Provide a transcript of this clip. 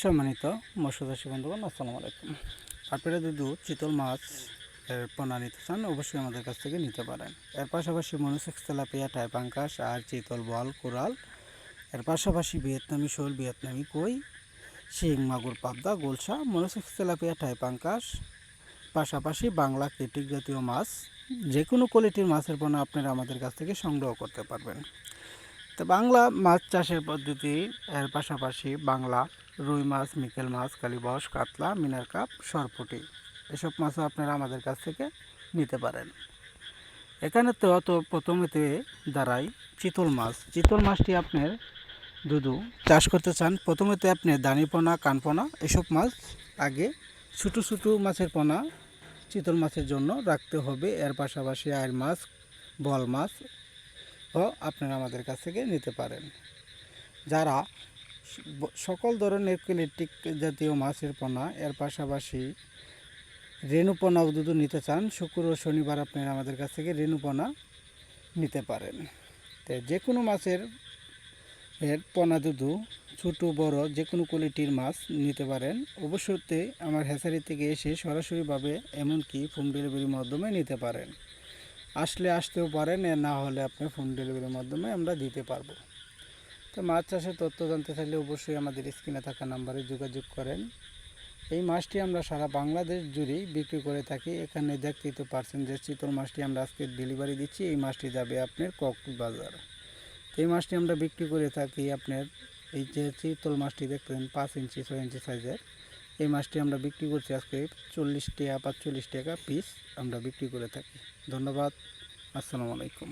সম্মানিত মৎস্যচাষী বন্ধুগণ, আসসালামু আলাইকুম। আপনারা যদি চিতল মাছ এর পোনা নিতে চান, অবশ্যই আমাদের কাছ থেকে নিতে পারেন। এর পাশাপাশি মনোসেক্স, তেলাপিয়া, টাইপাঙ্কাস আর চিতল, বল, কোরাল, এর পাশাপাশি ভিয়েতনামি শোল, ভিয়েতনামি কই, শিং, মাগুর, পাবদা, গোলসা, মনোসেক্স, তেলাপিয়া, টাইপাঙ্কাস, পাশাপাশি বাংলা কেটিক জাতীয় মাছ, যে কোনো কোয়ালিটির মাছের পোনা আপনারা আমাদের কাছ থেকে সংগ্রহ করতে পারবেন। তো বাংলা মাছ চাষের পদ্ধতি, এর পাশাপাশি বাংলা রুই মাছ, মিকেল মাছ, কালীবাউস, কাতলা, মিনার কাপ, সরপুঁটি, এসব মাছও আপনারা আমাদের কাছ থেকে নিতে পারেন। এখানে তো প্রথমেতে দাঁড়াই চিতল মাছ। চিতল মাছটি আপনার যদি চাষ করতে চান, প্রথমেতে আপনি দানিপোনা, কানপোনা এসব মাছ আগে ছোটো ছোটো মাছের পোনা চিতল মাছের জন্য রাখতে হবে। এর পাশাপাশি আইড় মাছ, বল মাছ ও আপনারা আমাদের কাছ থেকে নিতে পারেন। যারা সকল ধরনের কেটিক জাতীয় মাছের পোনা, এর পাশাপাশি রেণু পোনাও যদি নিতে চান, শুক্র ও শনিবার আপনারা আমাদের কাছ থেকে রেণু পোনা নিতে পারেন। তো যে কোনো মাছের এর পোনা দুধু ছোটো বড় যে কোনো কোয়ালিটির মাছ নিতে পারেন। অবশ্যই আমার হ্যাচারি থেকে এসে সরাসরিভাবে, এমনকি হোম ডেলিভারির মাধ্যমে নিতে পারেন। আসতেও পারেন, না হলে আপনি হোম ডেলিভারির মাধ্যমে আমরা দিতে পারবো। তো মাছ চাষের তথ্য জানতে চাইলে অবশ্যই আমাদের স্ক্রিনে থাকা নাম্বারে যোগাযোগ করেন। এই মাছটি আমরা সারা বাংলাদেশ জুড়েই বিক্রি করে থাকি। এখানে দেখতেই তো পারছেন যে চিতল মাছটি আমরা আজকে ডেলিভারি দিচ্ছি। এই মাছটি যাবে আপনার কক্সবাজার। এই মাছটি আমরা বিক্রি করে থাকি আপনার, এই যে চিতল মাছটি দেখতেন 5 ইঞ্চি 6 ইঞ্চি সাইজের, এই মাছটি আমরা বিক্রি করছি আজকে 40 টাকা 45 টাকা পিস আমরা বিক্রি করে থাকি। ধন্যবাদ, আসসালামু আলাইকুম।